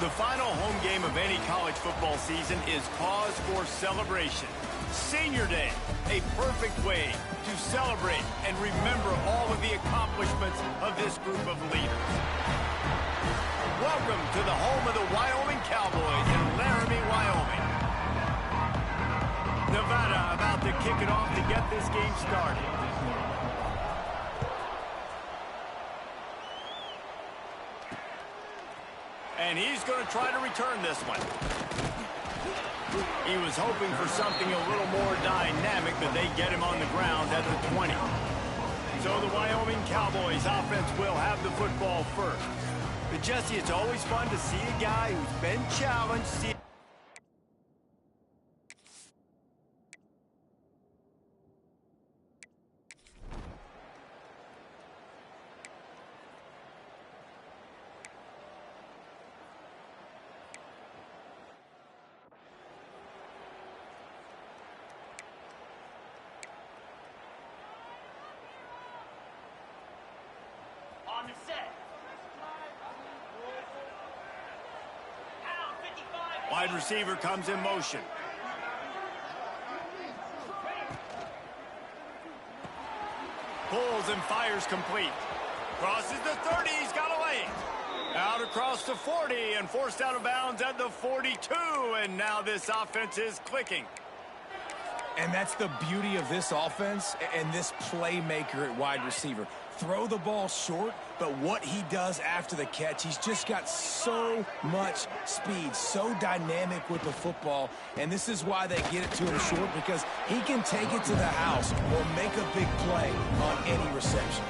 The final home game of any college football season is cause for celebration. Senior Day, a perfect way to celebrate and remember all of the accomplishments of this group of leaders. Welcome to the home of the Wyoming Cowboys in Laramie, Wyoming. Nevada about to kick it off to get this game started. And he's going to try to return this one. He was hoping for something a little more dynamic, but they get him on the ground at the 20. So the Wyoming Cowboys offense will have the football first. But Jesse, it's always fun to see a guy who's been challenged. On the set. Pound 55. Wide receiver comes in motion. Pulls and fires complete. Crosses the 30, he's got a lane. Out across the 40 and forced out of bounds at the 42. And now this offense is clicking. And that's the beauty of this offense and this playmaker at wide receiver. Throw the ball short, but what he does after the catch, he's just got so much speed, so dynamic with the football, and this is why they get it to him short, because he can take it to the house or make a big play on any reception.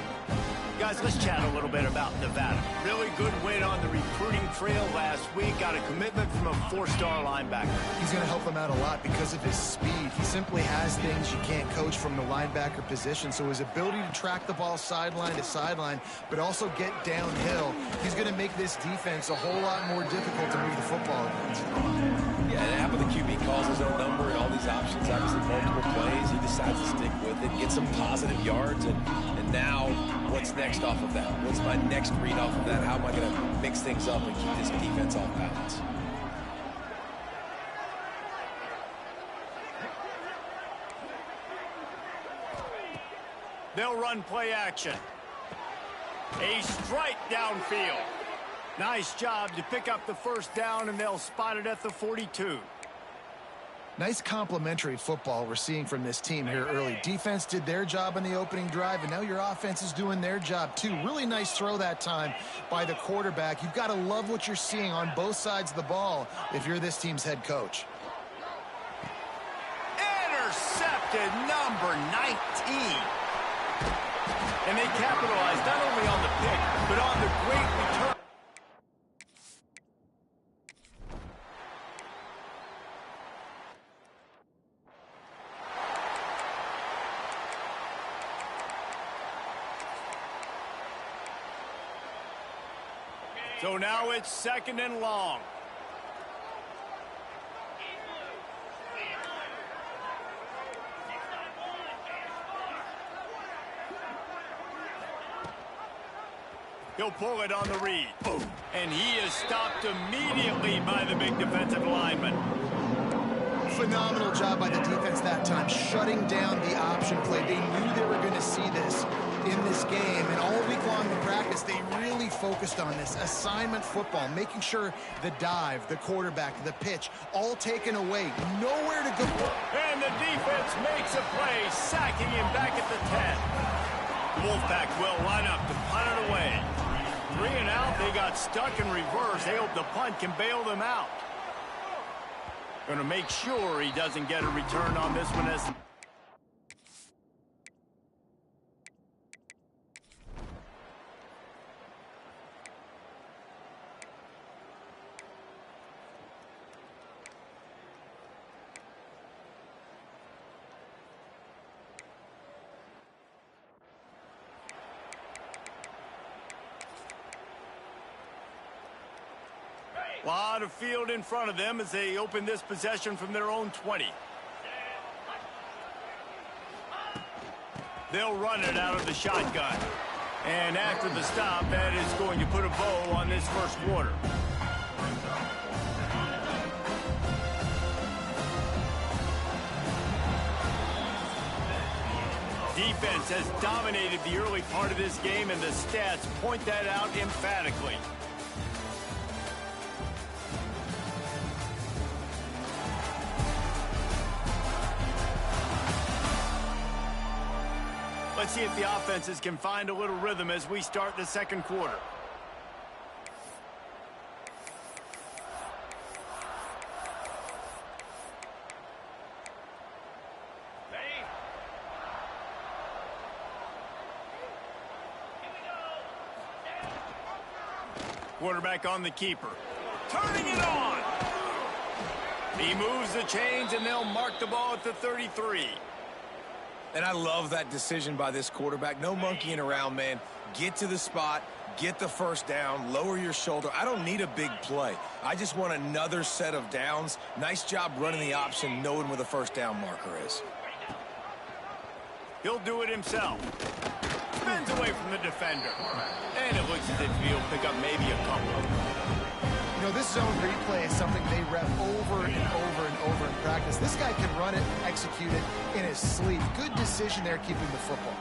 Guys, let's chat a little bit about Nevada. Really good win on the recruiting trail last week. Got a commitment from a four-star linebacker. He's going to help them out a lot because of his speed. He simply has things you can't coach from the linebacker position. So his ability to track the ball sideline to sideline, but also get downhill, he's going to make this defense a whole lot more difficult to move the football against. Yeah, and after the QB calls his own number and all these options, obviously multiple plays, he decides to stick with it, get some positive yards, and now what's next off of that? What's my next read off of that? How am I going to mix things up and keep this defense off balance? They'll run play action. A strike downfield. Nice job to pick up the first down, and they'll spot it at the 42. Nice complementary football we're seeing from this team here early. Defense did their job on the opening drive, and now your offense is doing their job too. Really nice throw that time by the quarterback. You've got to love what you're seeing on both sides of the ball if you're this team's head coach. Intercepted, number 19. And they capitalized not only on the pick, but on the great return. So now it's 2nd and long. He'll pull it on the read. Boom. And he is stopped immediately by the big defensive lineman. Phenomenal job by the defense that time, shutting down the option play. They knew they were going to see this in this game, and all week long in practice, they really focused on this assignment football, making sure the dive, the quarterback, the pitch, all taken away, nowhere to go. And the defense makes a play, sacking him back at the 10. Wolfpack will line up to punt it away. 3 and out, they got stuck in reverse. They hope the punt can bail them out. Going to make sure he doesn't get a return on this one. A lot of field in front of them as they open this possession from their own 20. They'll run it out of the shotgun. And after the stop, that is going to put a bow on this first quarter. defense has dominated the early part of this game, and the stats point that out emphatically. Let's see if the offenses can find a little rhythm as we start the second quarter. Quarterback on the keeper. Turning it on! He moves the chains, and they'll mark the ball at the 33. And I love that decision by this quarterback. No monkeying around, man. Get to the spot, get the first down, lower your shoulder. I don't need a big play. I just want another set of downs. Nice job running the option, knowing where the first down marker is. He'll do it himself. Spins away from the defender. And it looks as if he'll pick up maybe a couple. You know, this zone replay is something they rep over and over and over in practice. This guy can run it, execute it in his sleep. Good decision there keeping the football.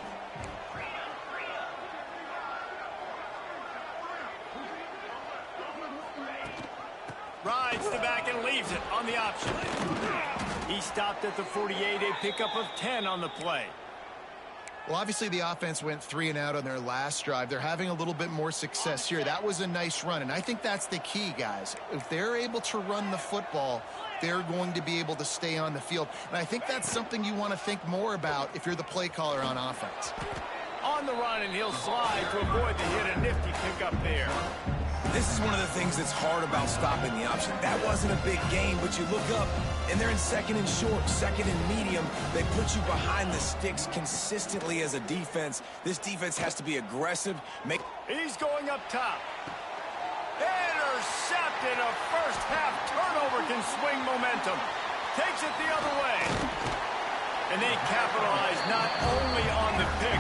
Rides the back and leaves it on the option. He stopped at the 48, a pickup of 10 on the play. Well, obviously the offense went 3 and out on their last drive. They're having a little bit more success here. That was a nice run, and I think that's the key, guys. If they're able to run the football, they're going to be able to stay on the field. And I think that's something you want to think more about if you're the play caller on offense. On the run, and he'll slide to avoid the hit. A nifty pickup there. This is one of the things that's hard about stopping the option. That wasn't a big gain, but you look up, and they're in second and short, second and medium. They put you behind the sticks consistently as a defense. This defense has to be aggressive. He's going up top. Intercepted. A first-half turnover can swing momentum. Takes it the other way. And they capitalize not only on the pick.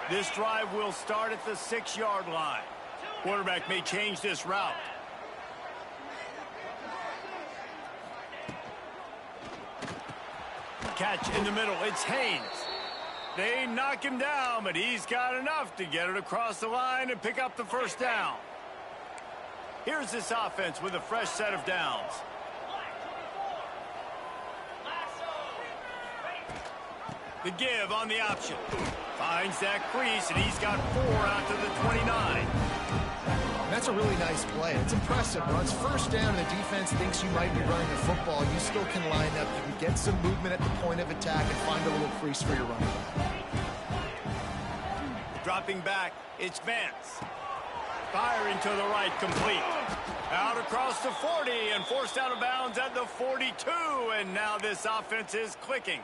This drive will start at the 6-yard line. Quarterback may change this route. Catch in the middle. It's Haynes. They knock him down, but he's got enough to get it across the line and pick up the first down. Here's this offense with a fresh set of downs. The give on the option. Finds that crease, and he's got 4 out to the 29. That's a really nice play. It's impressive. When it's first down and the defense thinks you might be running the football, you still can line up. You can get some movement at the point of attack and find a little crease for your running back. Dropping back, it's Vance. Firing to the right, complete. Out across the 40 and forced out of bounds at the 42. And now this offense is clicking.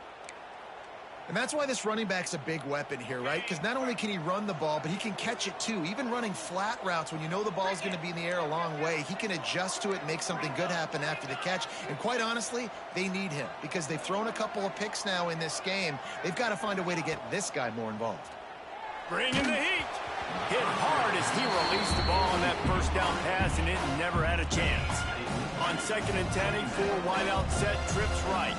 And that's why this running back's a big weapon here, right? Because not only can he run the ball, but he can catch it too. Even running flat routes when you know the ball's going to be in the air a long way, he can adjust to it and make something good happen after the catch. And quite honestly, they need him because they've thrown a couple of picks now in this game. They've got to find a way to get this guy more involved. Bringing the heat. Hit hard as he released the ball on that first down pass, and it never had a chance. On 2nd and 10, a full wideout set, trips right.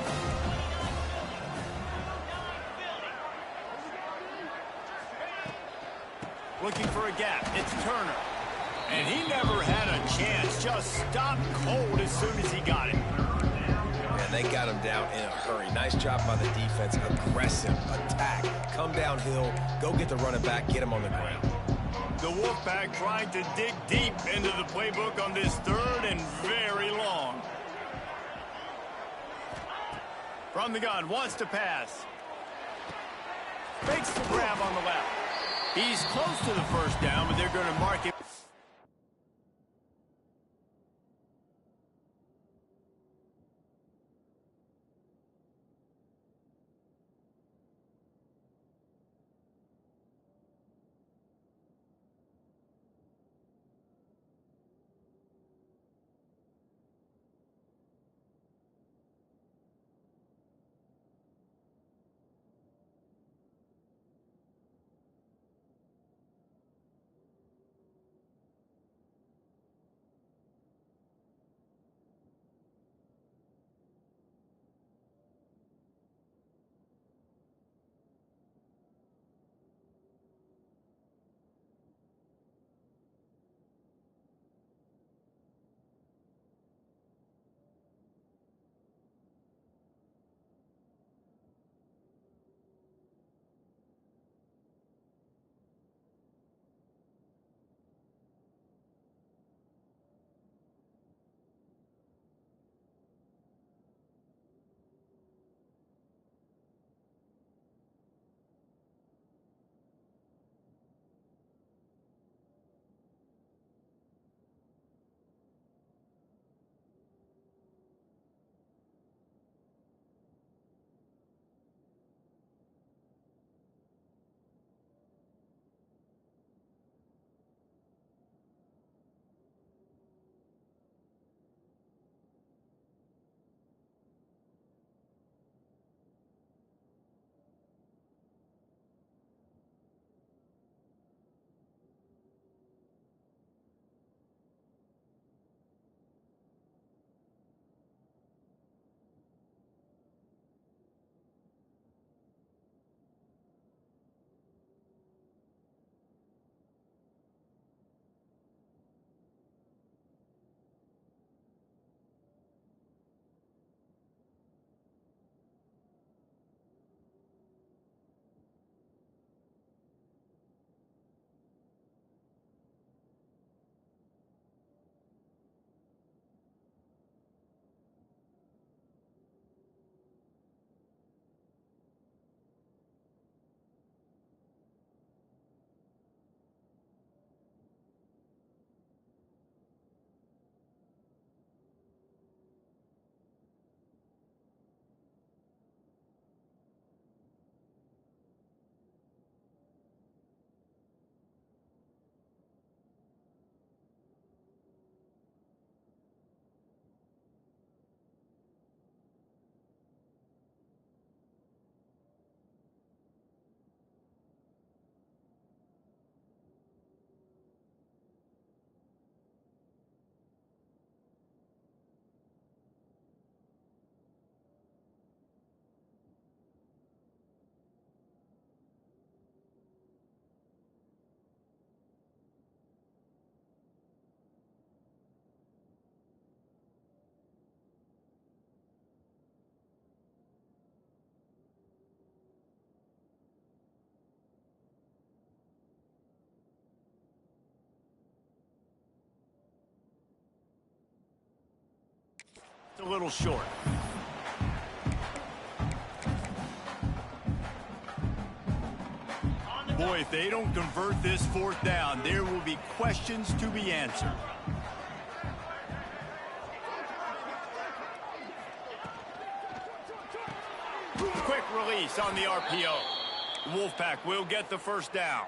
Looking for a gap. It's Turner. And he never had a chance. Just stopped cold as soon as he got it. And they got him down in a hurry. Nice job by the defense. Aggressive attack. Come downhill. Go get the running back. Get him on the ground. The Wolfpack trying to dig deep into the playbook on this 3rd and very long. From the gun. Wants to pass. Makes the grab on the left. He's close to the first down, but they're going to mark him. A little short. Boy, if they don't convert this fourth down, there will be questions to be answered. Quick release on the RPO. Wolfpack will get the first down.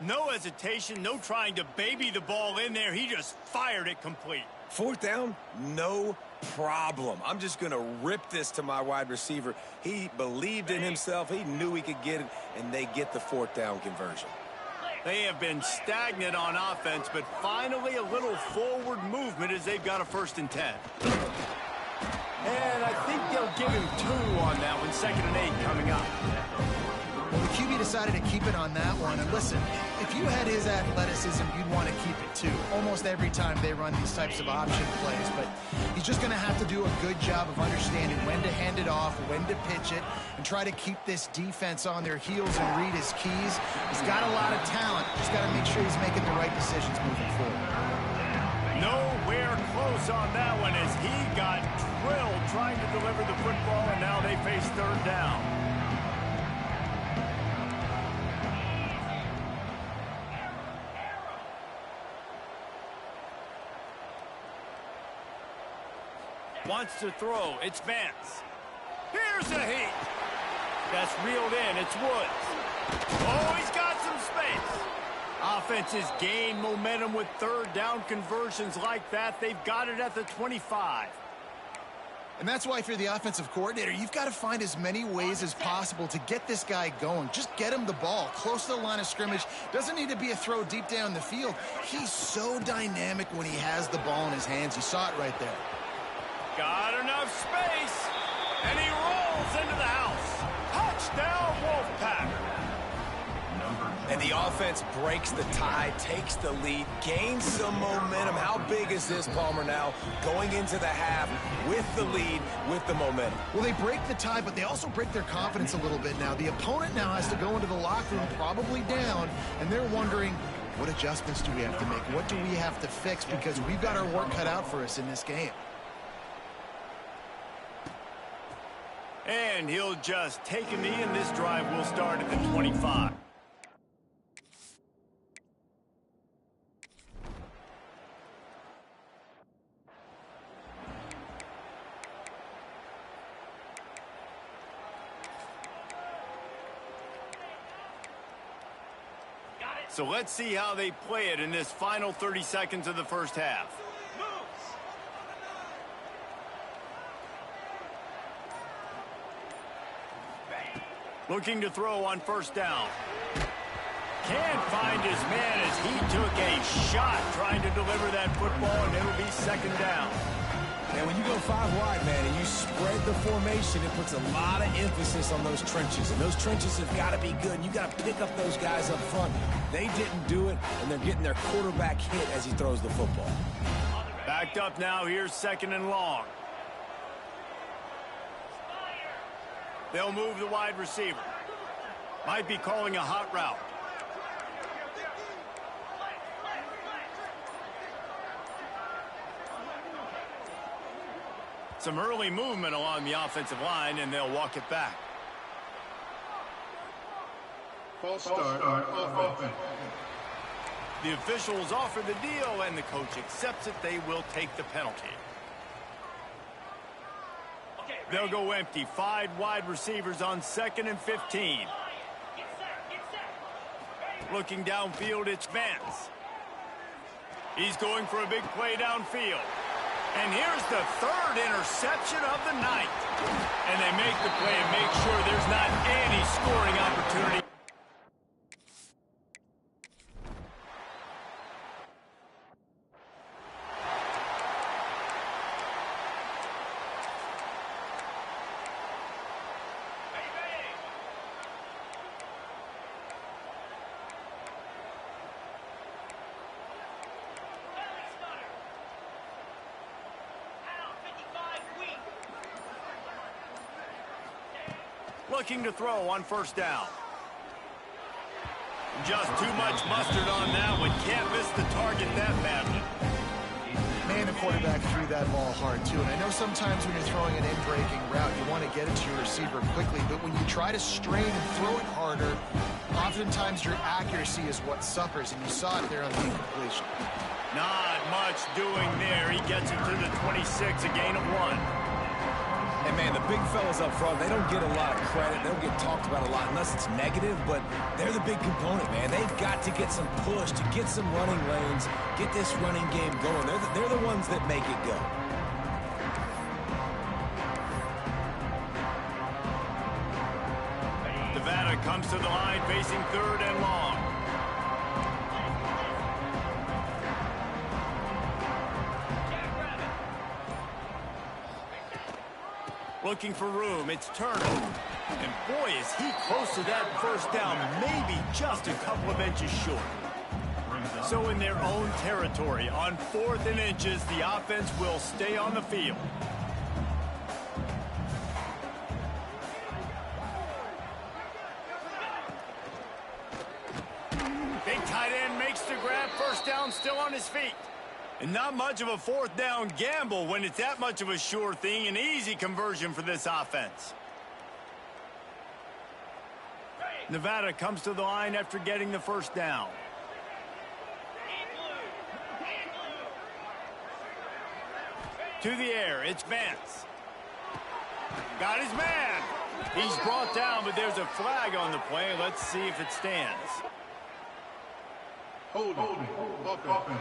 No hesitation, no trying to baby the ball in there. He just fired it complete. Fourth down, no problem. I'm just going to rip this to my wide receiver. He believed in himself. He knew he could get it, and they get the fourth down conversion. They have been stagnant on offense, but finally a little forward movement as they've got a 1st and 10. And I think they'll give him 2 on that one. 2nd and 8 coming up. Well, the QB decided to keep it on that one. And listen, if you had his athleticism, you'd want to keep it too. Almost every time they run these types of option plays. But he's just going to have to do a good job of understanding when to hand it off, when to pitch it, and try to keep this defense on their heels and read his keys. He's got a lot of talent. Just got to make sure he's making the right decisions moving forward. Nowhere close on that one as he got drilled trying to deliver the football, and now they face 3rd down. Wants to throw. It's Vance. Here's a heat. That's reeled in. It's Woods. Oh, he's got some space. Offenses gain momentum with 3rd down conversions like that. They've got it at the 25. And that's why if you're the offensive coordinator, you've got to find as many ways as possible to get this guy going. Just get him the ball close to the line of scrimmage. Doesn't need to be a throw deep down the field. He's so dynamic when he has the ball in his hands. You saw it right there. Got enough space, and he rolls into the house. Touchdown, Wolfpack. And the offense breaks the tie, takes the lead, gains some momentum. How big is this, Palmer, now going into the half with the lead, with the momentum? Well, they break the tie, but they also break their confidence a little bit now. The opponent now has to go into the locker room probably down, and they're wondering, what adjustments do we have to make? What do we have to fix? Because we've got our work cut out for us in this game. And he'll just take a knee, and this drive will start at the 25. So let's see how they play it in this final 30 seconds of the first half. Looking to throw on 1st down. Can't find his man as he took a shot trying to deliver that football, and it'll be 2nd down. And when you go 5 wide, man, and you spread the formation, it puts a lot of emphasis on those trenches. And those trenches have got to be good. And you got to pick up those guys up front. They didn't do it, and they're getting their quarterback hit as he throws the football. Backed up now. Here's 2nd and long. They'll move the wide receiver. Might be calling a hot route. Some early movement along the offensive line, and they'll walk it back. False start on offense. The officials offer the deal, and the coach accepts it. They will take the penalty. They'll go empty. 5 wide receivers on 2nd and 15. Looking downfield, it's Vance. He's going for a big play downfield. And here's the 3rd interception of the night. And they make the play and make sure there's not any scoring opportunity. Looking to throw on 1st down. Just too much mustard on that one. Can't miss the target that badly. Man, if quarterback threw that ball hard, too. And I know sometimes when you're throwing an in-breaking route, you want to get it to your receiver quickly. But when you try to strain and throw it harder, oftentimes your accuracy is what suffers. And you saw it there on the incompletion. Not much doing there. He gets it to the 26, a gain of 1. And, man, the big fellas up front, they don't get a lot of credit. They don't get talked about a lot unless it's negative, but they're the big component, man. They've got to get some push, to get some running lanes, get this running game going. They're the ones that make it go. Nevada comes to the line facing 3rd and long. Looking for room, it's Turner. And boy, is he close to that first down, maybe just a couple of inches short. So in their own territory, on 4th and inches, the offense will stay on the field. Big tight end makes the grab, first down, still on his feet. And not much of a 4th down gamble when it's that much of a sure thing. An easy conversion for this offense. Nevada comes to the line after getting the first down. To the air, it's Vance. Got his man. He's brought down, but there's a flag on the play. Let's see if it stands. Hold on. Offense.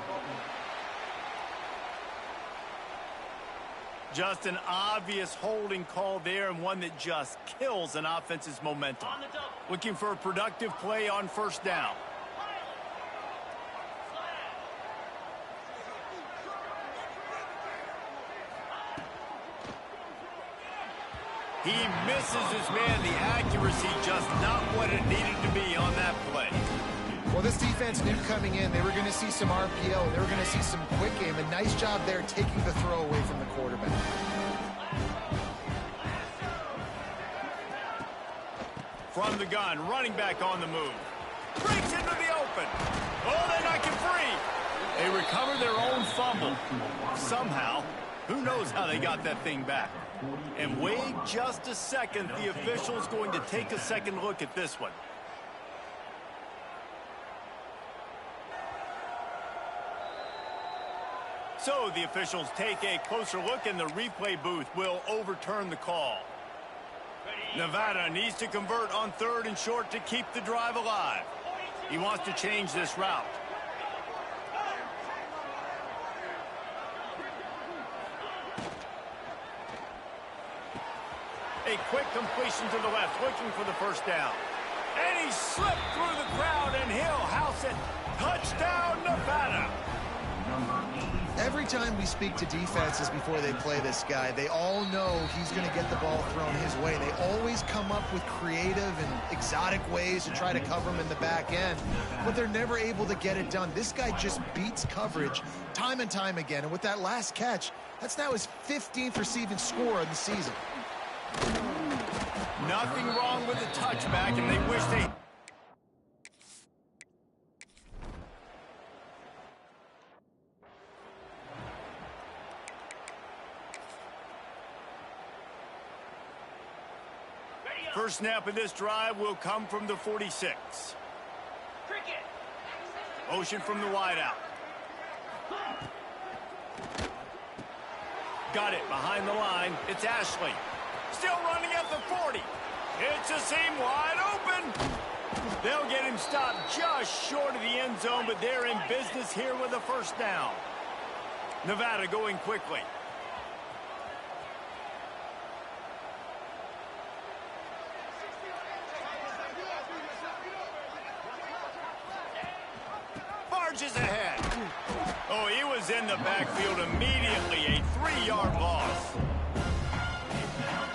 Just an obvious holding call there, and one that just kills an offense's momentum. Looking for a productive play on first down. He misses his man. The accuracy just not what it needed to be on that play. Well, this defense knew coming in they were going to see some RPO. They were going to see some quick game. A nice job there taking the throw away from the quarterback. From the gun, running back on the move. Breaks into the open. Oh, they knock it free. They recover their own fumble. Somehow, who knows how they got that thing back. And wait just a second. The official's going to take a second look at this one. So the officials take a closer look, and the replay booth will overturn the call. Nevada needs to convert on 3rd and short to keep the drive alive. He wants to change this route. A quick completion to the left, looking for the first down. And he slipped through the crowd, and he'll house it. Touchdown, Nevada. Every time we speak to defenses before they play this guy, they all know he's going to get the ball thrown his way. They always come up with creative and exotic ways to try to cover him in the back end, but they're never able to get it done. This guy just beats coverage time and time again, and with that last catch, that's now his 15th receiving score of the season. Nothing wrong with the touchback, and they wish they... First snap of this drive will come from the 46. Motion from the wideout. Got it behind the line. It's Ashley. Still running at the 40. It's a seam wide open. They'll get him stopped just short of the end zone, but they're in business here with a first down. Nevada going quickly. Barges ahead. Oh, he was in the backfield immediately. A 3-yard loss.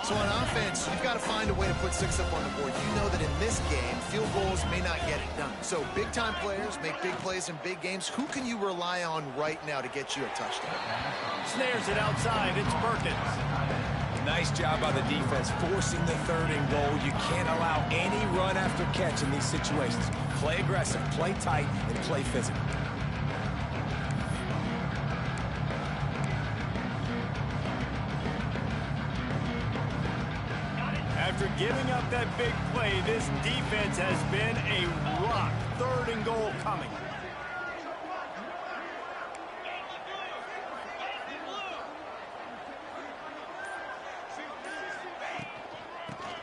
So on offense, you've got to find a way to put 6 up on the board. You know that in this game, field goals may not get it done. So big-time players make big plays in big games. Who can you rely on right now to get you a touchdown? Snares it outside. It's Perkins. Nice job by the defense, forcing the 3rd and goal. You can't allow any run after catch in these situations. Play aggressive, play tight, and play physical. After giving up that big play, this defense has been a rock. 3rd and goal coming.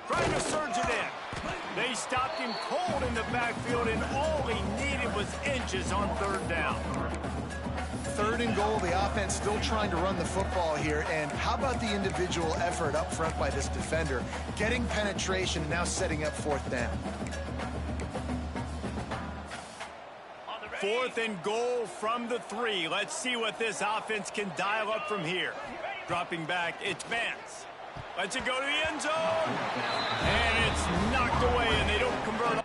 Trying to surge it in. They stopped him cold in the backfield, and all he needed was inches on 3rd down. 3rd and goal, the offense still trying to run the football here. And how about the individual effort up front by this defender? Getting penetration and now setting up 4th down. 4th and goal from the 3. Let's see what this offense can dial up from here. Dropping back, it's Vance. Lets it go to the end zone. And it's knocked away, and they don't convert.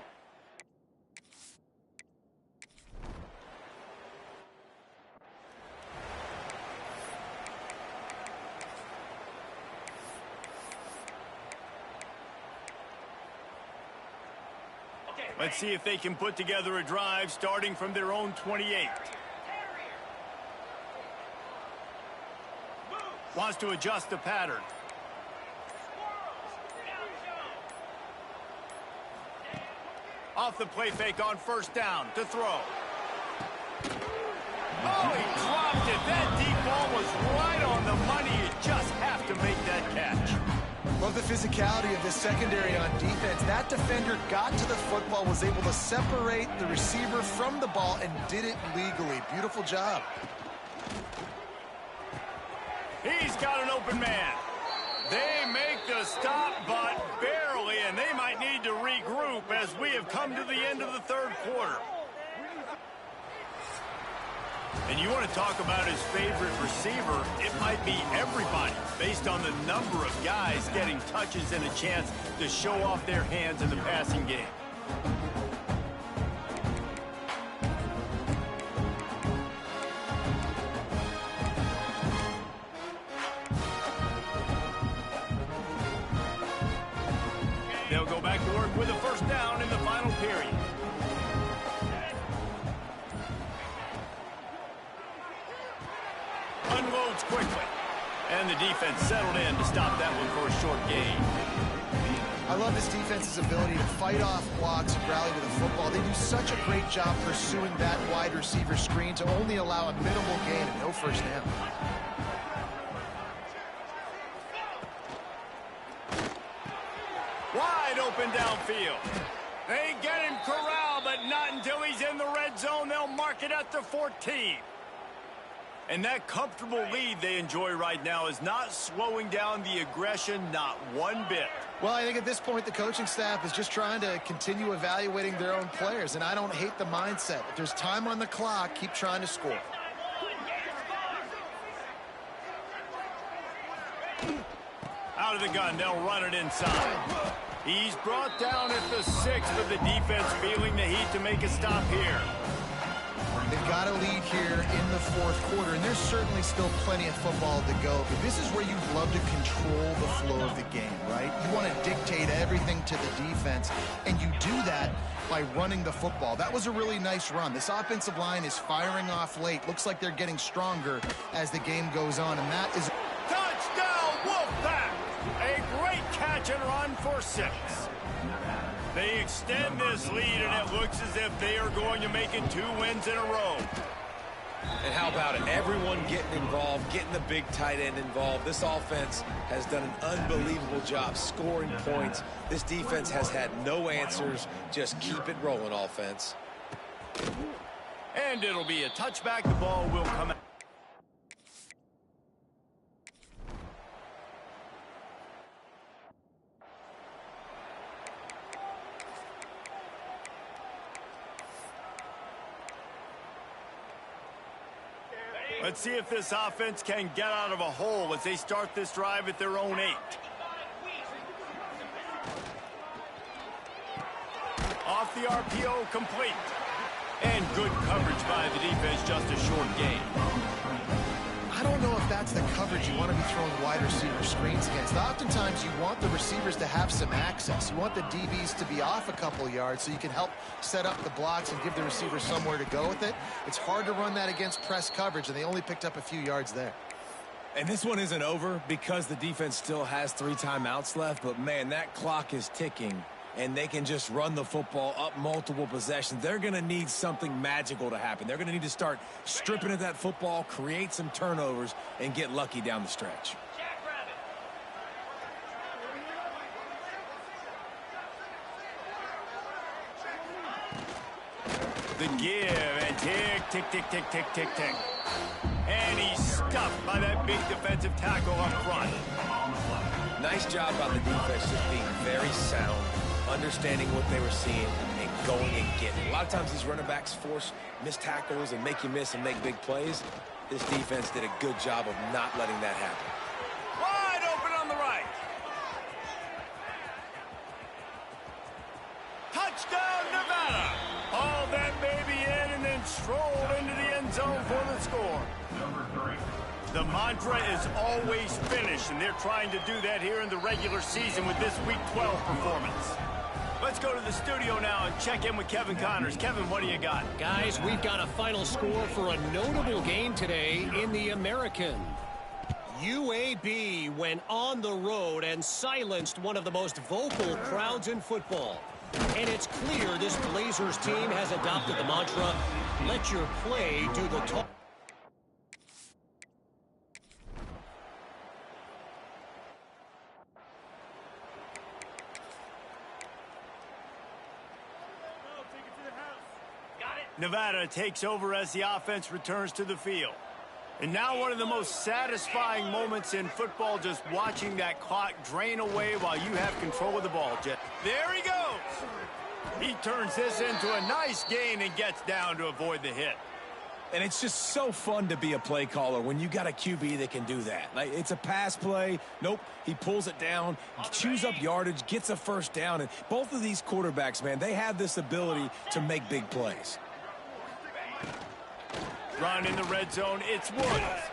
Let's see if they can put together a drive starting from their own 28. Wants to adjust the pattern. Off the play fake on 1st down to throw. Oh, he dropped it. That deep ball was right on the money. You just have to make that catch. Love the physicality of this secondary on defense. That defender got to the football, was able to separate the receiver from the ball, and did it legally. Beautiful job. He's got an open man. They make the stop, but barely, and they might need to regroup as we have come to the end of the 3rd quarter. And you want to talk about his favorite receiver, it might be everybody, based on the number of guys getting touches and a chance to show off their hands in the passing game. They'll go back to work with a 1st down in the final period. Unloads quickly. And the defense settled in to stop that one for a short gain. I love this defense's ability to fight off blocks and rally to the football. They do such a great job pursuing that wide receiver screen to only allow a minimal gain and no 1st down. Wide open downfield. They get him corralled, but not until he's in the red zone. They'll mark it at the 14. And that comfortable lead they enjoy right now is not slowing down the aggression, not one bit. Well, I think at this point the coaching staff is just trying to continue evaluating their own players, and I don't hate the mindset. If there's time on the clock, keep trying to score. Out of the gun, they'll run it inside. He's brought down at the 6, but the defense feeling the heat to make a stop here. They've got a lead here in the 4th quarter, and there's certainly still plenty of football to go, but this is where you'd love to control the flow of the game, right? You want to dictate everything to the defense, and you do that by running the football. That was a really nice run. This offensive line is firing off late. Looks like they're getting stronger as the game goes on, and that is... Touchdown, Wolfpack! A great catch and run for 6. They extend this lead, and it looks as if they are going to make it 2 wins in a row. And how about it? Everyone getting involved, getting the big tight end involved. This offense has done an unbelievable job scoring points. This defense has had no answers. Just keep it rolling, offense. And it'll be a touchback. The ball will come out. Let's see if this offense can get out of a hole as they start this drive at their own 8. Off the RPO, complete. And good coverage by the defense, just a short gain. I don't know if that's the coverage you want to be throwing wide receiver screens against. Oftentimes you want the receivers to have some access. You want the DBs to be off a couple yards so you can help set up the blocks and give the receiver somewhere to go with it. It's hard to run that against press coverage, and they only picked up a few yards there. And this one isn't over because the defense still has 3 timeouts left. But, man, that clock is ticking, and they can just run the football up multiple possessions. They're going to need something magical to happen. They're going to need to start stripping at that football, create some turnovers, and get lucky down the stretch. The give, and tick, tick, tick, tick, tick, tick, tick. And he's stuffed by that big defensive tackle up front. Nice job by the defense just being very sound, understanding what they were seeing, and going and getting it. A lot of times these running backs force missed tackles and make you miss and make big plays. This defense did a good job of not letting that happen. Wide open on the right. Touchdown, Nevada. All that baby in and then strolled into the end zone for the score. Number 3. The mantra is always finish, and they're trying to do that here in the regular season with this Week 12 performance. Let's go to the studio now and check in with Kevin Connors. Kevin, what do you got? Guys, we've got a final score for a notable game today in the American. UAB went on the road and silenced one of the most vocal crowds in football. And it's clear this Blazers team has adopted the mantra, let your play do the talk. Nevada takes over as the offense returns to the field. And now one of the most satisfying moments in football, just watching that clock drain away while you have control of the ball, Jet. There he goes. He turns this into a nice gain and gets down to avoid the hit. And it's just so fun to be a play caller when you got a QB that can do that. Like, it's a pass play. Nope, he pulls it down, chews up yardage, gets a first down. And both of these quarterbacks, man, they have this ability to make big plays. Run in the red zone, it's Woods.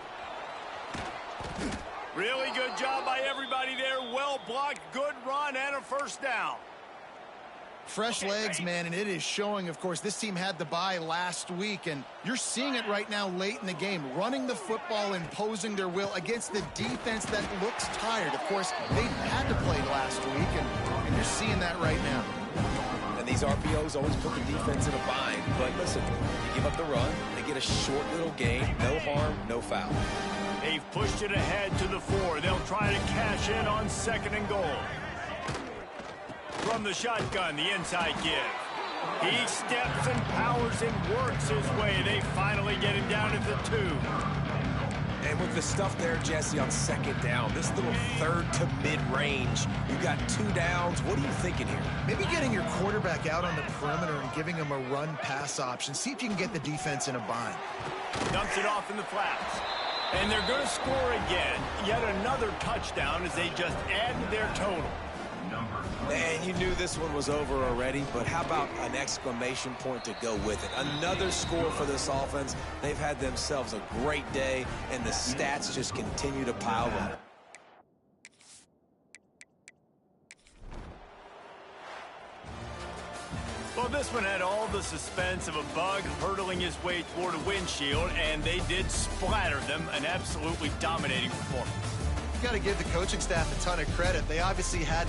Really good job by everybody there. Well blocked, good run, and a first down. Fresh legs, man, and it is showing. Of course, this team had the bye last week, and you're seeing it right now late in the game, running the football, imposing their will against the defense that looks tired. Of course, they had to play last week, and you're seeing that right now. And these RPOs always put the defense in a bind. But listen, you give up the run, they get a short little gain, no harm, no foul. They've pushed it ahead to the 4. They'll try to cash in on 2nd and goal. From the shotgun, the inside give. He steps and powers and works his way. They finally get him down at the 2. And with the stuff there, Jesse, on 2nd down, this little 3rd to mid-range, you got 2 downs. What are you thinking here? Maybe getting your quarterback out on the perimeter and giving him a run-pass option. See if you can get the defense in a bind. Dumps it off in the flats. And they're going to score again. Yet another touchdown as they just add to their total. And you knew this one was over already, but how about an exclamation point to go with it? Another score for this offense. They've had themselves a great day, and the stats just continue to pile up. Well, this one had all the suspense of a bug hurtling his way toward a windshield, and they did splatter them. An absolutely dominating performance. You got to give the coaching staff a ton of credit. They obviously had